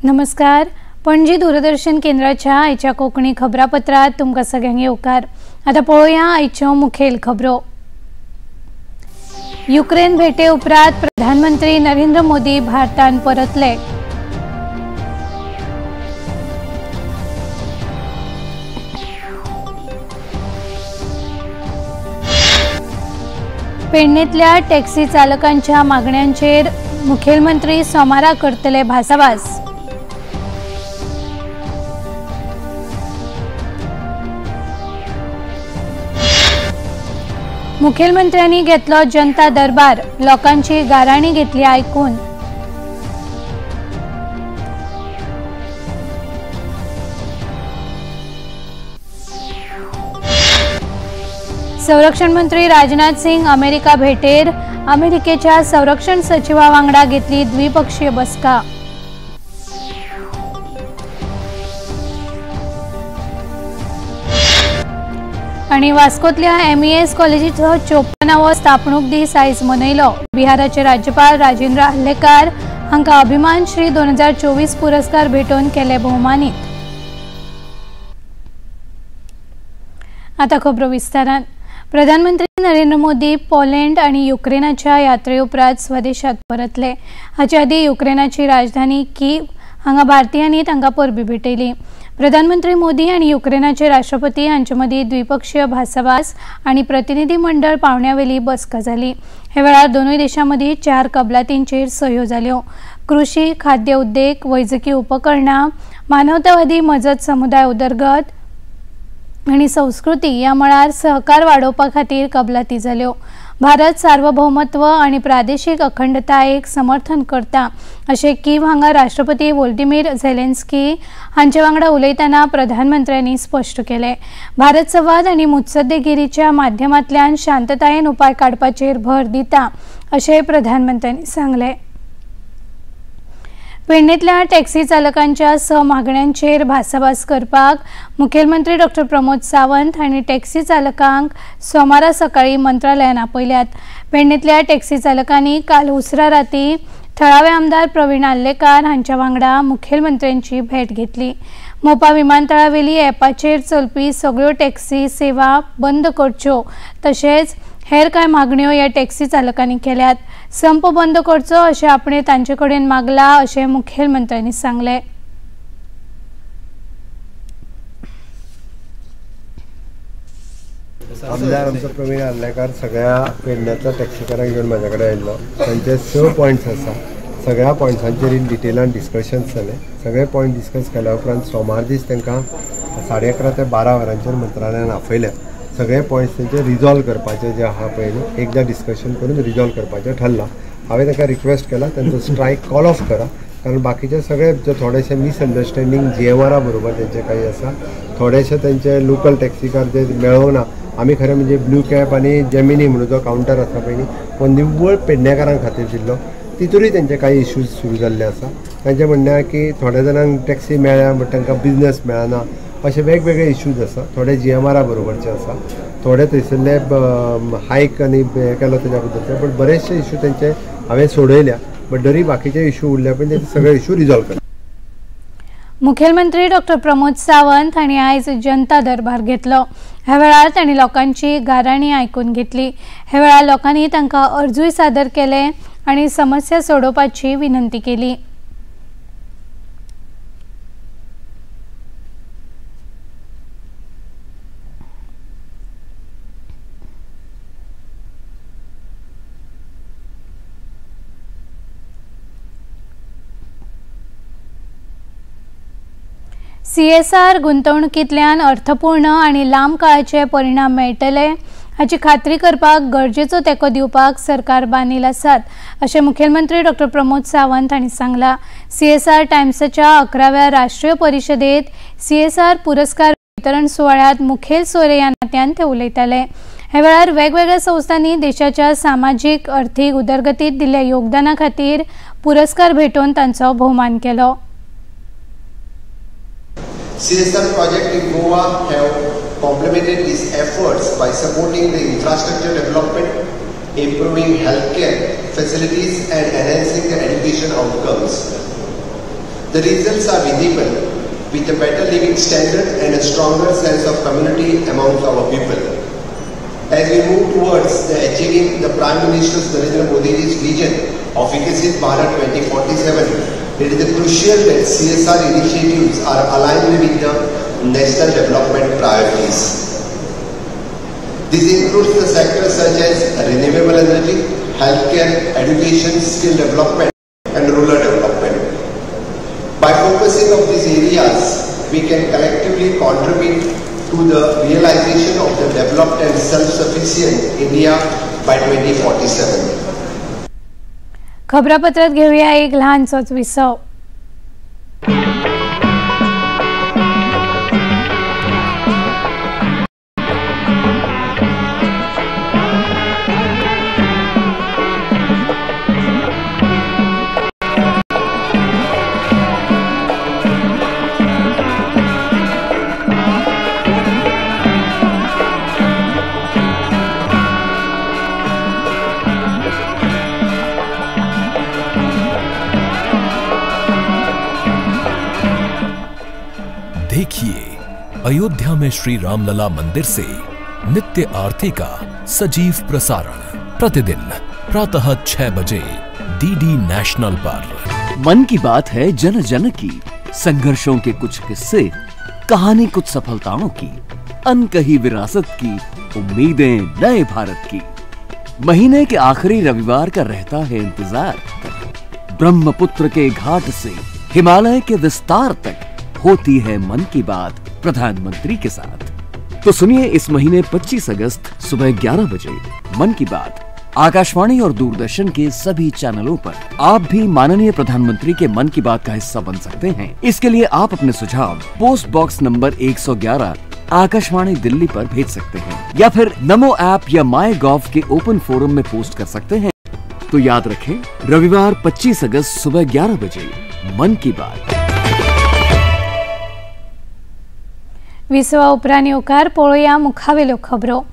नमस्कार. पणजी दूरदर्शन केंद्राच्या आयच्या कोंकणी खबरापत्रात तुमकां सगळ्यांक येवकार. आता पळोवया आयच्यो मुखेल खबरो. युक्रेन भेटे उपरांत प्रधानमंत्री नरेंद्र मोदी भारतांत परतले. पेडणेंतल्या टॅक्सी चालकांच्या मागण्यांचेर मुखेलमंत्री सोमारा करतले भासाभास. मुखेलमंत्र्यांनी घेतलो जनता दरबार, लोकांची गाराणी घेतली आयकून. संरक्षण मंत्री राजनाथ सिंग अमेरिका भेटेर. अमेरिकेच्या संरक्षण सचिवा वांगडा घेतली द्विपक्षीय बसका. आणि वास्कोतल्या MES कॉलेजीचो 54वा स्थापणूक दीस आयज मनयलो. बिहाराचे राज्यपाल राजेंद्र आर्लेकर हांकां अभिमान श्री 2024 पुरस्कार भेटोवन केले भोवमानीत. आता खबरो विस्तारान. प्रधानमंत्री नरेंद्र मोदी पोलंड आणि युक्रेनाच्या यात्रे उपरांत स्वदेशात परतले. हाचे आदी युक्रेनाची राजधानी कीव हांगा भारतीयांनी तांकां परबी भेटयली. प्रधानमंत्री मोदी आणि युक्रेनाचे राष्ट्रपती हांचे मदीं द्विपक्षीय भासाभास आणि प्रतिनिधी मंडळ पावण्यावेली बसका जाली. हे वेळार दोनूय देशां मदीं 4 कबलातींचेर सह्यो जाल्यो. कृषी, खाद्य उद्देग, वैजकी उपकरणां, मानवतावादी मजत समुदाय उदरगत आणि संस्कृती या मळार सहकार वाडोवपा खातीर कबलाती जाल्यो. भारत सार्वभौमत्व आणि प्रादेशिक अखंडतायेक समर्थन करता अशें कीव हांगा राष्ट्रपती व्लादिमीर झेलेन्स्की हांचे वांगडा उलयतना प्रधानमंत्र्यांनी स्पश्ट केले. भारत संवाद आणि मुत्सद्देगिरीच्या माध्यमांतल्यान शांततायेन उपाय काडपाचेर भर दिता अशें प्रधानमंत्र्यांनी सांगले. पेडणेंतल्या टॅक्सी चालकांच्या 6 मागण्यांचेर भासाभास करपाक मुखेलमंत्री डॉ. प्रमोद सावंत हांणी टॅक्सी चालकांक सोमारा सकाळी मंत्रालयान आपयल्यात. पेडणेंतल्या टॅक्सी चालकांनी काल उसरा राती थळावे आमदार प्रवीण आर्लेकर हांच्या वांगडा मुखेलमंत्र्यांची भेट घेतली. मोपा विमानतळावेली ॲपाचेर चलपी सगळ्यो टॅक्सी सेवा बंद करच्यो तशेंच हेर कांय मागण्यो ह्या टॅक्सी चालकांनी केल्यात. संप बंद करचो अशें आपणे तांचे कडेन मागला अशें मुखेलमंत्र्यांनी सांगले. आमदार आमचो प्रवीण आर्लेकर सगळ्या पेडण्यातल्या टॅक्सीकारांक घेवन म्हाजे कडेन आयिल्लो. तांचे 6 पॉयंट्स आसा. सगळ्या पॉयंट्सांचेर इन डिटेलान डिस्कशन्स जाले. सगळे पॉयंट डिस्कस केल्या उपरांत सोमार दीस तांकां 11:30 ते 12 वरांचेर मंत्रालयान आपयल्या. सगळे पॉयंट्स तेंचे रिजॉल्व करपाचे जे आहा पळय न्हू एकदां डिस्कशन करून रिजॉल्व करपाचें ठरलां. हांवें ताका रिक्वेस्ट केला तांचो स्ट्रायक कॉल ऑफ करा कारण बाकीचे सगळे जे थोडेशे मिसअंडरस्टँडींग GMR बरोबर तेंचे काही आसा. थोडेशे तेंचे लोकल टॅक्सीकार जे मेळोना. आमी खरें म्हणजे ब्लू कॅब आनी जेमिनी म्हणून जो कावंटर आसा पळय न्ही तो निव्वळ पेडणेकारां खातीर दिल्लो. तितूरूय तेंचे काही इश्यूज सुरू जाल्ले आसा. तांचें म्हणणें आसा की थोड्या जाणांक टॅक्सी मेळ्ळ्या बट तांकां बिजनस मेळना अशे वेगवेगळे इश्यूज आसा. थोडे GMR बरोबरचे आसा. थोडे थंयसरले हायक आनी हें केलो तेज्या बद्दलचे बट बरेचशे इश्यू तेंचे हांवें सोडयल्या बट जरी बाकीचे इश्यू उरले पण ते सगळे इश्यू रिजॉल्व केले. मुखेलमंत्री डॉ. प्रमोद सावंत हांणी आयज जनता दरबार घेतलो. ह्या वेळार तांणी लोकांची गाराणी आयकून घेतली. ह्या वेळार लोकांनी तांकां अर्जूय सादर केले आनी समस्या सोडोवपाची विनंती केली. CSR गुंतवणुकींतल्यान अर्थपूर्ण आणि लांब काळाचे परिणाम मेळटले हाची खात्री करपाक गरजेचो तेंको दिवपाक सरकार बांदील आसात अशें मुखेलमंत्री डॉ. प्रमोद सावंत हांणी सांगलां. CSR टायम्साच्या 11व्या राष्ट्रीय परिशदेंत CSR पुरस्कार वितरण सुवाळ्यात मुखेल सोयरे ह्या नात्यान ते उलयताले. हे वेळार वेगवेगळ्या संस्थांनी देशाच्या सामाजीक अर्थीक उदरगतीत दिल्ल्या योगदाना खातीर पुरस्कार भेटोवन तांचो भोवमान केलो. CSR projects in Goa have complemented these efforts by supporting the infrastructure development, improving healthcare facilities and enhancing the education outcomes. The results are visible, with a better living standard and a stronger sense of community amongst our people. As we move towards achieving the Prime Minister Narendra Modi's vision of Viksit Bharat 2047, it is crucial that CSR initiatives are aligned with the national development priorities. This includes the sectors such as renewable energy, healthcare, education, skill development, and rural development. By focusing on these areas, we can collectively contribute to the realization of the developed and self-sufficient India by 2047. खबरापत्रात घेऊया एक लहानसोच विसव. देखिए अयोध्या में श्री रामलला मंदिर से नित्य आरती का सजीव प्रसारण प्रतिदिन प्रातः 6 बजे डीडी नेशनल पर। मन की बात है जन जन की, संघर्षों के कुछ किस्से, कहानी कुछ सफलताओं की, अनकही विरासत की, उम्मीदें नए भारत की। महीने के आखिरी रविवार का रहता है इंतजार। ब्रह्मपुत्र के घाट से हिमालय के विस्तार तक होती है मन की बात प्रधानमंत्री के साथ। तो सुनिए इस महीने 25 अगस्त सुबह 11 बजे मन की बात आकाशवाणी और दूरदर्शन के सभी चैनलों पर। आप भी माननीय प्रधानमंत्री के मन की बात का हिस्सा बन सकते हैं। इसके लिए आप अपने सुझाव post box number 111 Akashvani Delhi पर भेज सकते हैं, या फिर नमो ऐप या MyGov के ओपन फोरम में पोस्ट कर सकते हैं। तो याद रखें, रविवार 25 अगस्त सुबह 11 बजे मन की बात। विसवा उपरांत येवकार पळोवया मुखावेल्यो खबरो.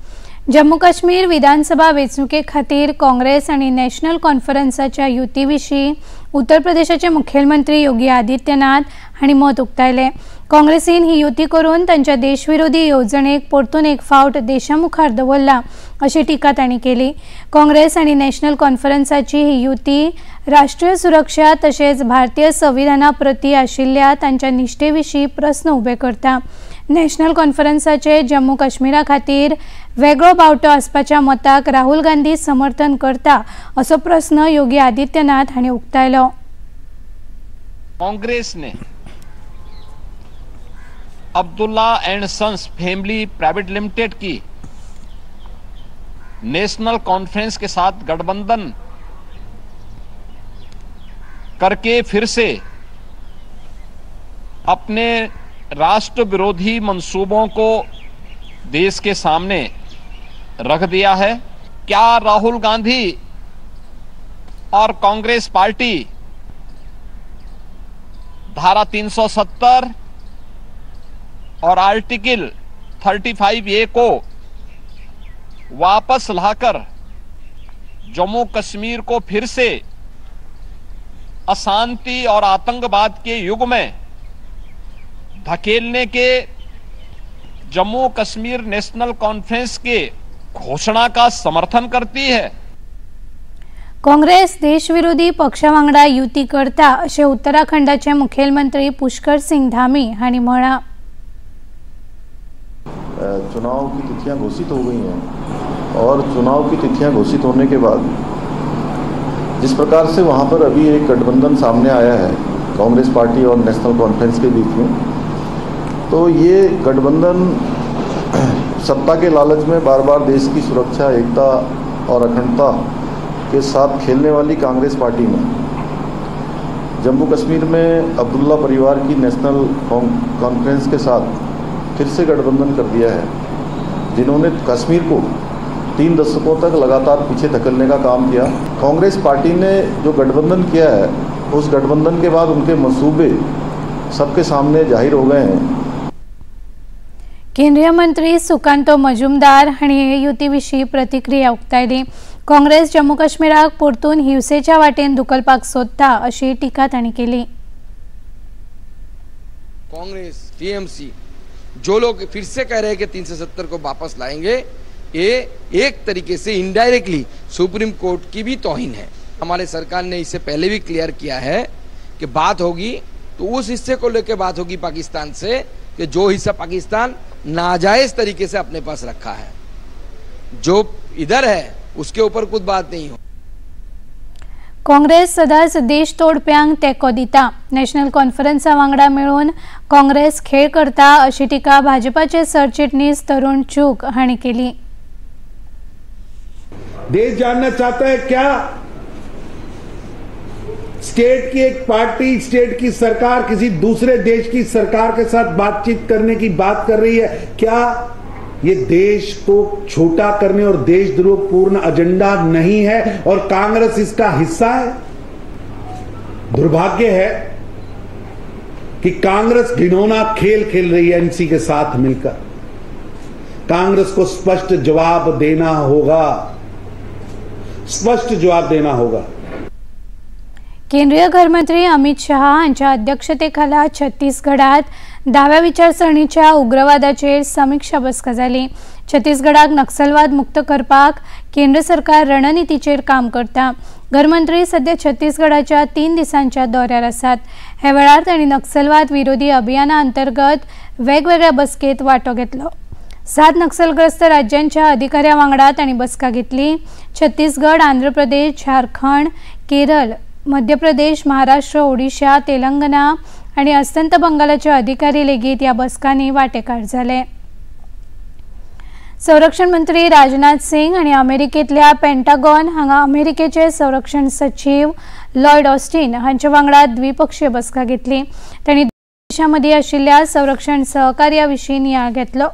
जम्मू काश्मीर विधानसभा वेंचणुके खातीर काँग्रेस आनी नॅशनल कॉन्फरन्साच्या युती विशीं उत्तर प्रदेशाचे मुखेलमंत्री योगी आदित्यनाथ हांणी मत उक्तायलें. काँग्रेसीन ही युती करून तांच्या देशविरोधी येवजणेक परतून एक फावट देशामुखार दवरला अशी टिका तांणी केली. काँग्रेस आनी नॅशनल कॉन्फरन्साची ही युती राष्ट्रीय सुरक्षा तशेंच भारतीय संविधाना प्रती आशिल्ल्या तांच्या निश्ठे विशीं प्रस्न उबे करता. नॅशनल कॉन्फरन्साचे जम्मू काश्मीरा खातीर वेगळो बावटो आसपाच्या मताक राहुल गांधी समर्थन करता असो प्रस्न योगी आदित्यनाथ हांणी उक्तायलो. कांग्रेस ने Abdullah and sons family private limited की नेशनल कॉन्फ्रेंस के साथ गठबंधन करके फिर से अपने राष्ट्र विरोधी मंसूबों को देश के सामने रख दिया है। क्या राहुल गांधी और कांग्रेस पार्टी धारा 370 और आर्टिकल 35A को वापस लाकर जम्मू कश्मीर को फिर से अशांति और आतंकवाद के युग में धकेलने के जम्मू कश्मीर नेशनल कॉन्फ्रेंस के घोषणा का समर्थन करती है? काँग्रेस देशविरोधी पक्षावांगडा युती करता अशें उत्तराखंडाचे मुखेलमंत्री पुष्कर सिंह धामी हांणी म्हळां. चुनाव की तिथियां घोषित हो गई हैं और चुनाव की तिथियां घोषित होने के बाद जिस प्रकार से वहां पर अभी एक गठबंधन सामने आया है कांग्रेस पार्टी और नेशनल कॉन्फ्रेंस के बीच में, तो ये गठबंधन सत्ता के लालच में बार बार देश की सुरक्षा, एकता और अखंडता के साथ खेलने वाली कांग्रेस पार्टी ने जम्मू कश्मीर में अब्दुल्ला परिवार की नेशनल कॉन्फ्रेंस के साथ फिर से गठबंधन कर दिया है, जिन्होंने कश्मीर को 3 दशकों तक लगातार पीछे धकेलने का काम किया। कांग्रेस पार्टी ने जो गठबंधन किया है, उस गठबंधन के बाद उनके मंसूबे सबके सामने जाहिर हो गए हैं। केंद्रीय मंत्री सुकांतो मजुमदार हांणी हे युती विशीं प्रतिक्रिया उक्तायली. काँग्रेस जम्मू काश्मीराक परतून हिंसेच्या वाटेन धुकलपाक सोदता अशी टिका तांणी केली. कांग्रेस, टीएमसी जो लोग फिर से कह रहे हैं कि 370 को वापस लाएंगे, ये एक तरीके से इनडायरेक्टली सुप्रीम कोर्ट की भी तौहीन है। हमारे सरकार ने इससे पहले भी क्लियर किया है कि बात होगी तो उस हिस्से को लेकर बात होगी पाकिस्तान से कि जो हिस्सा पाकिस्तान नाजायज तरीके से अपने पास रखा है, जो इधर है उसके ऊपर कुछ बात नहीं हो। काँग्रेस सदांच देश तोडप्यांक तेंको दिता, नॅशनल कॉन्फरन्सा वांगडा मेळून काँग्रेस खेळ करता अशी टिका भाजपाचे सरचिटणीस तरुण चूग हांणी केली। देश जानना चाहता है क्या स्टेट की एक पार्टी, स्टेट की सरकार किसी दूसरे देश की सरकार के साथ बातचीत करने की बात कर रही है? क्या ये देश को छोटा करने और देशद्रोह पूर्ण एजेंडा नहीं है और कांग्रेस इसका हिस्सा है? दुर्भाग्य है कि कांग्रेस घिनौना खेल खेल रही है एनसी के साथ मिलकर। कांग्रेस को स्पष्ट जवाब देना होगा, स्पष्ट जवाब देना होगा। केंद्रीय गृहमंत्री अमित शहा यांच्या अध्यक्षतेखाला छत्तीसगडात दाव्या विचारसरणीच्या उग्रवादाचेर समीक्षा बसका जाली। छत्तीसगडाक नक्सलवाद मुक्त करपाक केंद्र सरकार रणनीतीचेर काम करता। गृहमंत्री सध्या छत्तीसगडाच्या 3 दिसांच्या दौऱ्यार आसात। ह्या वेळार तांणी नक्सलवाद विरोधी अभियाना अंतर्गत वेगवेगळ्या बसकेत वांटो घेतलो। 7 नक्सलग्रस्त राज्यांच्या अधिकाऱ्यां वांगडा तांणी बसका घेतली। छत्तीसगड, आंध्र प्रदेश, झारखंड, केरळ, मध्य प्रदेश, महाराष्ट्र, ओडिशा, तेलंगणा आणि अस्तंत बंगालचे अधिकारी लेगीत या बसकांनी वांटेकार झाले। संरक्षण मंत्री राजनाथ सिंग आणि अमेरिकेतल्या पेंटागॉन हांगा अमेरिकेचे संरक्षण सचिव लॉयड ऑस्टिन हांच्या वांगडा द्विपक्षीय बसका घेतली। तांणी देशांमदी आशिल्ल्या संरक्षण सहकार्याविशीं नियाळ घेतलो।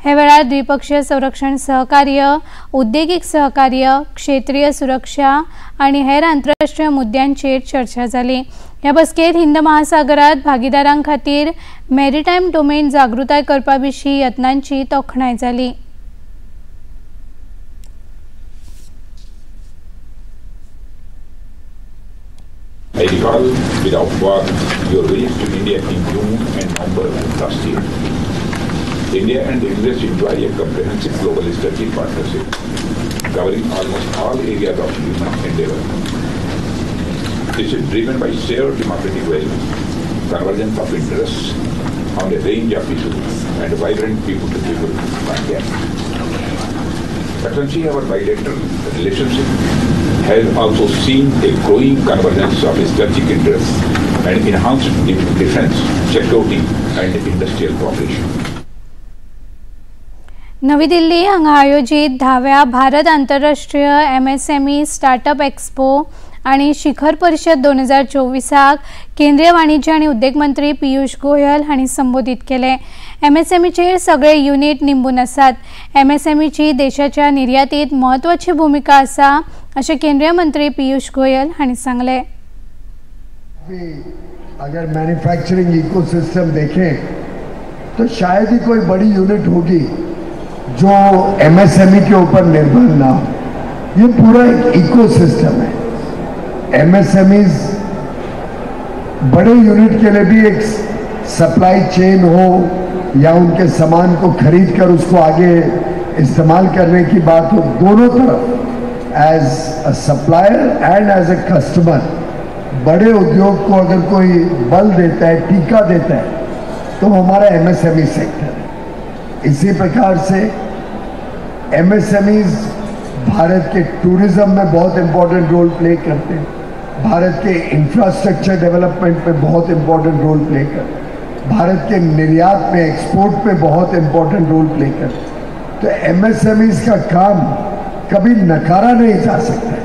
ह्या वेळार द्विपक्षीय संरक्षण सहकार्य, उद्देगीक सहकार्य, क्षेत्रीय सुरक्षा आणि हेर आंतरराष्ट्रीय मुद्द्यांचेर चर्चा जाली। ह्या बसकेत हिंद महासागरात भागीदारां खातीर मॅरिटायम डोमेन जागृताय करपा विशीं यत्नांची तोखणाय जाली। I recall without work your visit to India in June and November last year. India and the US enjoy a comprehensive global strategic partnership covering almost all areas of human endeavor. This is driven by shared democratic values, convergence of interests on a range of issues, and vibrant people-to-people contact. Excellency, our bilateral relationship has also seen a growing convergence of strategic interests and enhanced defense, security, and industrial cooperation. नवी दिल्ली हांगा आयोजित 10व्या भारत आंतरराष्ट्रीय MSME startup expo आणि शिखर परिषद 2024 केंद्रीय वाणिज्य आणि उद्योग मंत्री पीयूष गोयल हांणी संबोधित केले। MSMEचेर सगळे युनिट निंबून आसात। MSMEची देशाच्या निर्यातीत महत्वाची भूमिका आसा अशें केंद्रीय मंत्री पीयूष गोयल हांणी सांगले। अगर मैन्युफैक्चरिंग इकोसिस्टम देखें तो शायद ही कोई बड़ी यूनिट होगी जो MSME के ऊपर निर्भर ना हो। ये पूरा एक इकोसिस्टम है। MSMEs बड़े यूनिट के लिए भी एक सप्लाई चेन हो या उनके सामान को खरीद कर उसको आगे इस्तेमाल करने की बात हो, दोनों तरफ as a supplier and as a customer बड़े उद्योग को अगर कोई बल देता है, टीका देता है, तो हमारा MSME सेक्टर है। इसी प्रकार से MSMEs भारत के टूरिज्म में बहुत इंपॉर्टेंट रोल प्ले करते हैं, भारत के इंफ्रास्ट्रक्चर डेवलपमेंट पे बहुत इंपॉर्टेंट रोल प्ले करते हैं, भारत के निर्यात में, एक्सपोर्ट पे बहुत इंपॉर्टेंट रोल प्ले करते हैं। तो MSMEs का काम कभी नकारा नहीं जा सकता।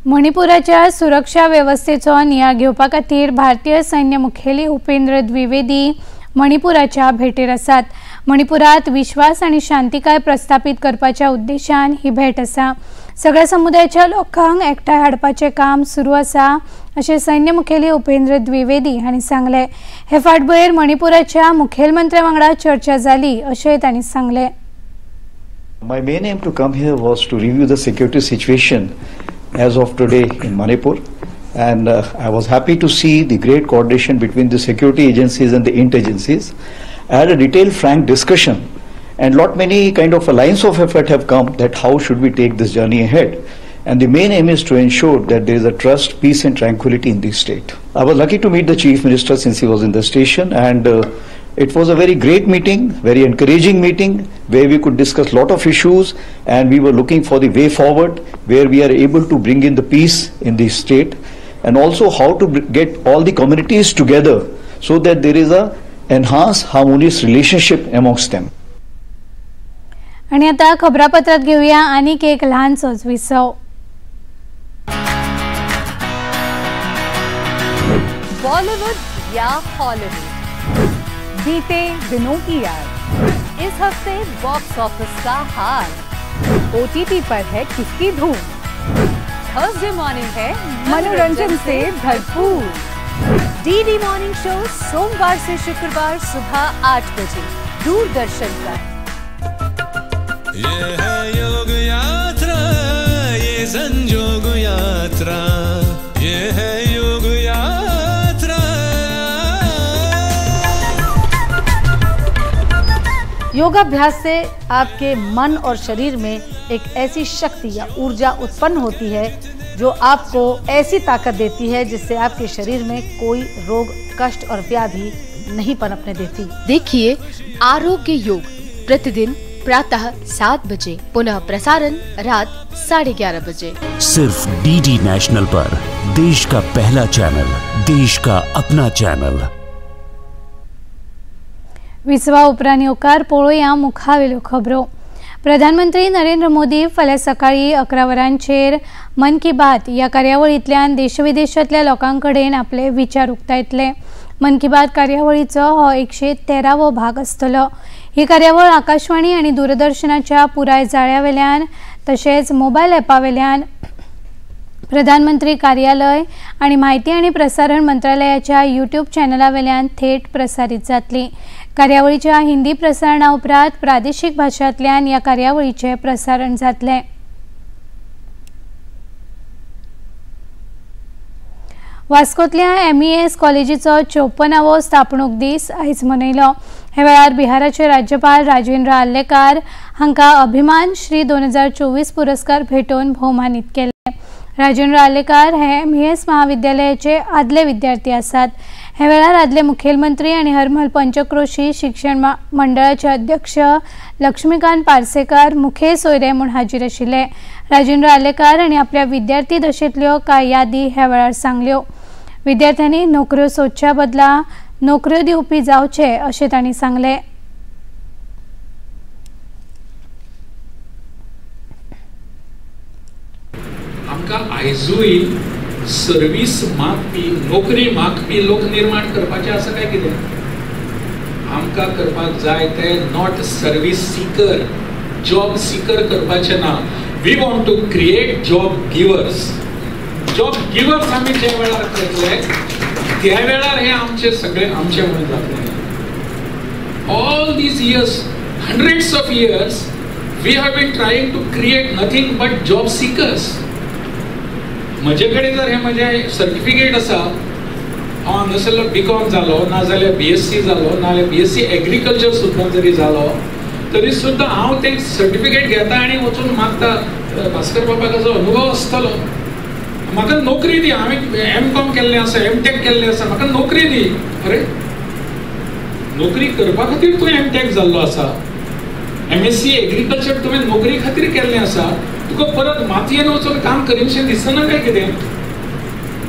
मणिपुराच्या सुरक्षा व्यवस्थेचो नियाळ घेवपा खातीर भारतीय सैन्य मुखेली उपेंद्र द्विवेदी मणिपुराच्या भेटेर आसात। मणिपुरात विश्वास आणि शांतिकाय प्रस्थापित करपाच्या उद्देशान ही भेट आसा। सगळ्या समुदायाच्या लोकांक एकठांय हाडपाचें काम सुरू आसा अशें सैन्य मुखेली उपेंद्र द्विवेदी हांणी सांगले। हे फाटभुंयेर मणिपुराच्या मुखेलमंत्र्या वांगडा चर्चा जाली अशेंय तांणी सांगले। My main aim to come here was to review the security situation as of today in Manipur and I was happy to see the great coordination between the security agencies and the interagencies. I had a detailed, frank discussion, and many kind of lines of effort have come that how should we take this journey ahead. And the main aim is to ensure that there is a trust, peace and tranquility in the state. I was lucky to meet the Chief Minister since he was in the station, and it was a very great meeting, very encouraging meeting, where we could discuss lot of issues, and we were looking for the way forward, where we are able to bring in the peace in the state, and also how to get all the communities together so that there is a enhanced harmonious relationship amongst them. आणि आता खबरापत्रात घेऊया आणखी एक लहानसोच विसव. बॉलीवुड या Hollywood, बीते दिनों की याद, इस हफ्ते बॉक्स ऑफिस का हाल, OTT पर है किसकी धूम, थर्सडे मॉर्निंग है मनोरंजन से भरपूर. DD मॉर्निंग शो सोमवार से शुक्रवार सुबह 8 बजे दूरदर्शन पर. ये है योग यात्रा, ये संयोग यात्रा, ये है योग यात्रा. योगाभ्यास से आपके मन और शरीर में एक ऐसी शक्ति या ऊर्जा उत्पन्न होती है जो आपको ऐसी ताकत देती है जिससे आपके शरीर में कोई रोग, कष्ट और व्याधि नहीं पनपने देती. देखिए आरोग्य योग प्रतिदिन प्रातः 7 बजे, पुनः प्रसारण रात 11:30 बजे. सिर्फ DD नेशनल पर, देश का पहला चैनल, देश का अपना चॅनल. विसवा उपरांत येवकार पळोवया मुखावेल्यो खबरो. प्रधानमंत्री नरेंद्र मोदी फाल्यां सकाळी 11 वरांचेर मन की बात या कार्यावळींतल्यान देशविदेशांतल्या लोकांकडेन आपले विचार उक्तायतले. मन की बात कार्यावळीचो हो 113वो भाग आसतलो. ही कार्यावळ आकाशवाणी आणि दूरदर्शनाच्या पुराय जाळ्यावेल्यान तशेंच मोबायल ॲपावेल्यान प्रधानमंत्री कार्यालय आणि माहिती आणि प्रसारण मंत्रालयाच्या YouTube चॅनलावेल्यान थेट प्रसारित जातली. कार्यावळीच्या हिंदी प्रसारणा उपरांत प्रादेशीक भाशांतल्यान या कार्यावळीचे प्रसारण जातले. वास्कोतल्या MES कॉलेजीचो 54वो स्थापणूक दीस आयज मनयलो. हे वेळार बिहाराचे राज्यपाल राजेंद्र आर्लेकर हांकां अभिमान श्री 2024 पुरस्कार भेटोवन भोवमानीत केले. राजेंद्र आर्लेकर हे MES महाविद्यालयाचे आदले विद्यार्थी आसात. हे वेळार आदले मुखेलमंत्री आणि हरमल पंचक्रोशी शिक्षण मंडळाचे अध्यक्ष लक्ष्मीकांत पार्सेकर मुखेल सोयरे म्हूण हाजीर आशिल्ले. राजेंद्र आर्लेकर हांणी आपल्या विद्यार्थी दशेंतल्यो कांय यादी ह्या वेळार सांगल्यो. विद्यार्थ्यांनी नोकऱ्यो सोदच्या बदला नोकऱ्यो दिवपी जावचे अशें तांणी सांगले. आमकां आयजूय सर्वीस मागपी, नोकरी मागपी लोक निर्माण करपाचे आसा काय कितें? आमकां करपाक जाय ते not service seeker, job seeker करपाचे ना. We want to create job givers. Job givers आमी जे वेळार करतले त्या वेळार हे आमचे सगळे आमचे म्हणून जातले. All these years, hundreds of years we have been trying to create nothing but job seekers. म्हजे कडेन जर हे म्हजें सर्टिफिकेट आसा, हांव हांगासरलो BCom जालो, नाजाल्यार BSc जालो, नाजाल्यार BSc एग्रीकल्चर सुद्दां जरी जालो, तरी सुद्दां हांव तें सर्टिफिकेट घेता आनी वचून मागता, भास्कर बाबाक जो अनुभव आसतलो, म्हाका नोकरी दी. हांवें M.Com केल्लें आसा, M.Tech केल्लें आसा, म्हाका नोकरी दी. अरे नोकरी करपा खातीर तूं M.Tech जाल्लो आसा, MSc एग्रीकल्चर तुवें नोकरी खातीर केल्लें आसा, तुका परत मातयेन वचून काम करीनशें दिसना काय कितें?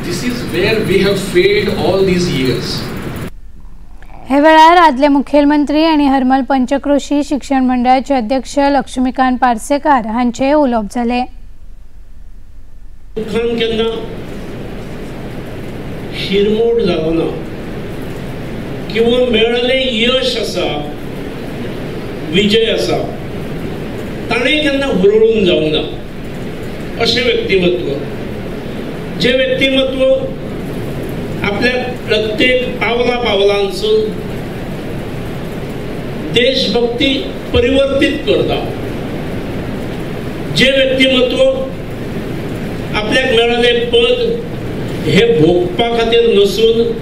This is where we have failed all these years. हे वेळार आदले मुखेलमंत्री आणि हरमल पंचक्रोशी शिक्षण मंडळाचे अध्यक्ष लक्ष्मीकांत पार्सेकर हांचे उलोवप जाले. दुखान केन्ना हिरमोड जालो ना किंवा मेळ्ळेलें यश आसा, विजय आसा, ताणें केन्ना हुरळून जावंक ना. अशें व्यक्तिमत्व, जे व्यक्तिमत्व आपल्या प्रत्येक पावला पावलांसून देशभक्ती परिवर्तित करता, जे व्यक्तिमत्व आपल्याक मेळ्ळेलें पद हे भोगपा खातीर नसून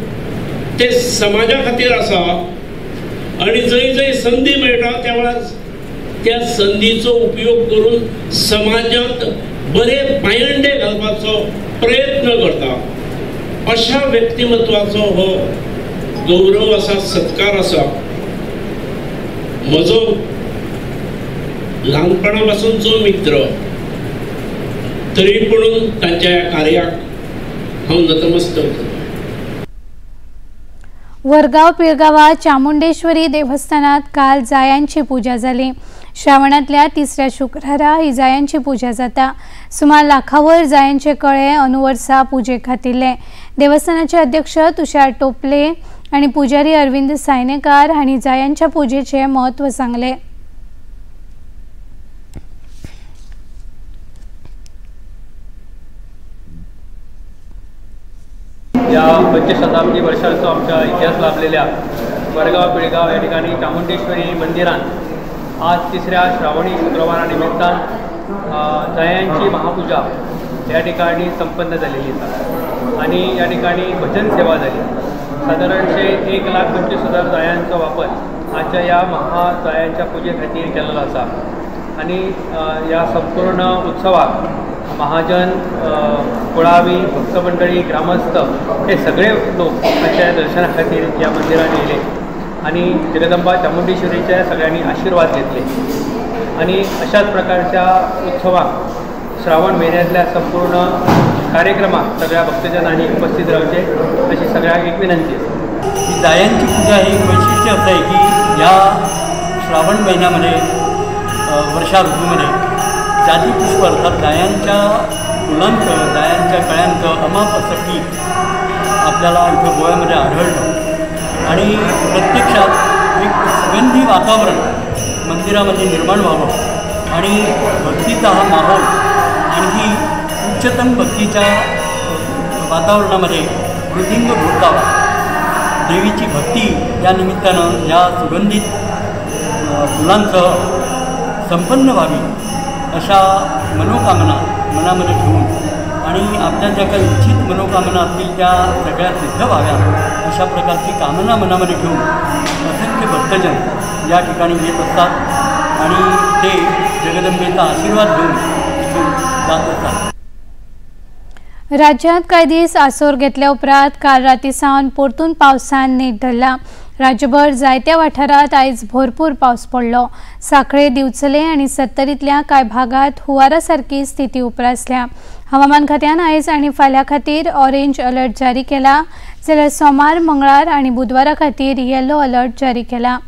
ते समाजा खातीर आसा आणि जंय जंय संधी मेळटा त्या वेळार त्या संधीचो उपयोग करून समाजात बरे पायंडे घालपाचो प्रयत्न करता अशा व्यक्तिमत्वाचो हो गौरव आसा, सत्कार आसा। म्हजो ल्हानपणा पासूनचो मित्र तरी पूण तांच्या ह्या कार्याक हांव नतमस्तक करता। वरगाव पिळगावात चामुंडेश्वरी देवस्थानात काल जायांची पूजा जाली। श्रावणातल्या तिसऱ्या शुक्रारा ही जायांची पूजा जाता। सुमार लाखावर जायांचे कळे अनुवर्सा पूजेक घातिल्ले। देवस्थानाचे अध्यक्ष तुषार टोपले आणि पुजारी अरविंद सायनेकार हांणी जायांच्या पूजेचे महत्व सांगले। या पंचशताब्दी वर्षांचो आमच्या इतिहास लाभलेल्या वरगाव पिळगाव या ठिकाणी चामुंडेश्वरी मंदिरात आज तिसऱ्या श्रावणी शुक्रवारा निमित्तान जायांची महापूजा या ठिकाणी संपन्न झालेली आहे आणि या ठिकाणी भजन सेवा झाली। साधारणशे 1,25,000 जायांचो वापर आजच्या या महाजायांच्या पूजे खातीर केलेलो आसा आणि या संपूर्ण उत्सवाक महाजन, कुळावी, भक्त मंडळी, ग्रामस्थ हे सगळे लोक त्यांच्या दर्शना खातीर या मंदिरात येयले आणि जगदंबा चामुंडेश्वरीचे सगळ्यांनी आशीर्वाद घेतले आणि अशाच प्रकारच्या उत्सवाक श्रावण महिन्यातल्या संपूर्ण कार्यक्रमात सगळ्या भक्तजनांनी उपस्थित रावचे अशी सगळ्यांक एक विनंती आहे। जायांची पूजा ही वैशिष्ट्य असं आहे की या श्रावण महिन्यामध्ये वर्षा ऋतूमध्ये जाती पुष्प अर्थात जायांच्या फुलांचं, जायांच्या कळ्यांचं अमाप असं पीक आपल्याला इथं गोव्यामध्ये आढळलं आणि प्रत्यक्षात एक सुगंधी वातावरण मंदिरामध्ये निर्माण व्हावं आणि भक्तीचा हा माहोल आणखी उच्चतम भक्तीच्या वातावरणामध्ये वृद्धिंग घोटावा, देवीची भक्ती या निमित्तानं या सुगंधित फुलांसह संपन्न व्हावी अशा मनोकामना मनामध्ये ठेवून आणि आपल्या ज्या काही इच्छित मनोकामना असतील त्या सगळ्या सिद्ध व्हाव्या अशा प्रकारची कामना मनामध्ये ठेवून असंख्य भक्तजन या ठिकाणी येत असतात आणि ते जगदंबेचा आशीर्वाद घेऊन इथून जात असतात। राज्यात कांय दीस आसोर घेतल्या उपरांत काल रातीसावन परतून पावसान नेट धरला। राज्यभर जायत्या वाठारात आयज भरपूर पावस पडलो। सांखळे, दिवचले आणि सत्तरीतल्या कांय भागात हुंवारा सारकी स्थिती उप्रासल्या। हवामान खात्यान आयज आणि फाल्यां खातीर ऑरेंज अलर्ट जारी केला, जाल्यार सोमार, मंगळार आणि बुधवारा खातीर येलो अलर्ट जारी केला।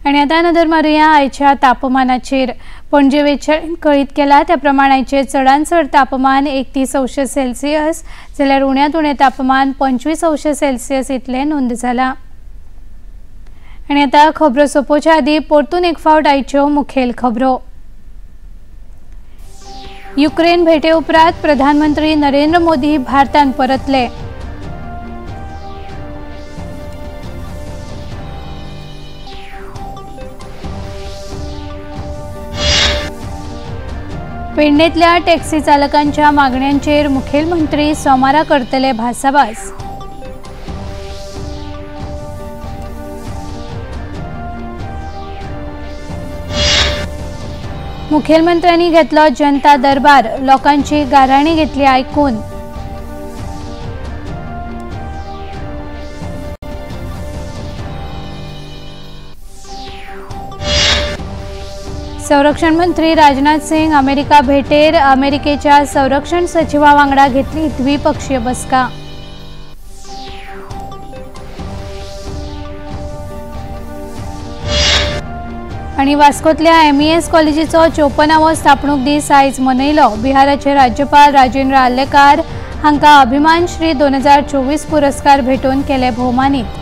आणि आता नदर मारुया आयच्या तापमानाचेर। पणजे वेधशाळेन कळीत केला त्या प्रमाण आयचे चडांत चड तापमान 31°C जाल्यार उण्यांत उणें तापमान 25°C इतलें नोंद जाला। आणि आता खबरो सोंपोवच्या आदी परतून एक फावट आयच्यो मुखेल खबरो। युक्रेन भेटे उपरांत प्रधानमंत्री नरेंद्र मोदी भारतांत परतले। पेडणेंतल्या टॅक्सी चालकांच्या मागण्यांचेर मुखेलमंत्री सोमारा करतले भासाभास। मुखेलमंत्र्यांनी घेतलो जनता दरबार, लोकांची गाराणी घेतली आयकून। संरक्षण मंत्री राजनाथ सिंग अमेरिका भेटेर। अमेरिकेच्या संरक्षण सचिवा वांगडा घेतली द्विपक्षीय बसका। आणि वास्कोतल्या MES कॉलेजीचो 54वो स्थापणूक दीस आयज मनयलो। बिहाराचे राज्यपाल राजेंद्र आर्लेकर हांकां अभिमान श्री 2024 पुरस्कार भेटून केले भोवमानीत।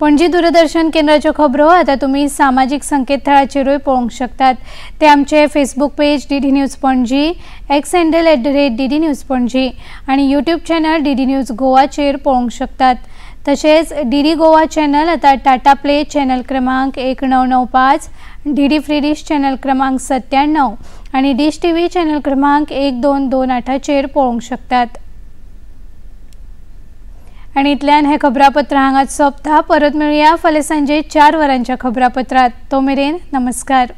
पणजी दूरदर्शन केंद्राच्यो खबरो आता तुम्ही सामाजिक संकेतथळाचेरूय पळोवंक शकतात। ते आमचे Facebook page DD news Panaji, x handle @DD news Panaji आणि यूट्यूब चॅनल DD न्यूज गोवाचेर पळोवंक शकतात। तसेच DD गोवा चॅनल आता टाटा प्ले चॅनल क्रमांक 1995, DD फ्री डिश चॅनल क्रमांक 97 आणि डिश TV चॅनल क्रमांक 1228 पळोवंक शकतात। आणि इतल्यान हे खबरापत्र हांगाच सोंपता। परत मेळुया फाल्यां सांजे 4 वरांच्या खबरापत्रात। तो मेरेन नमस्कार।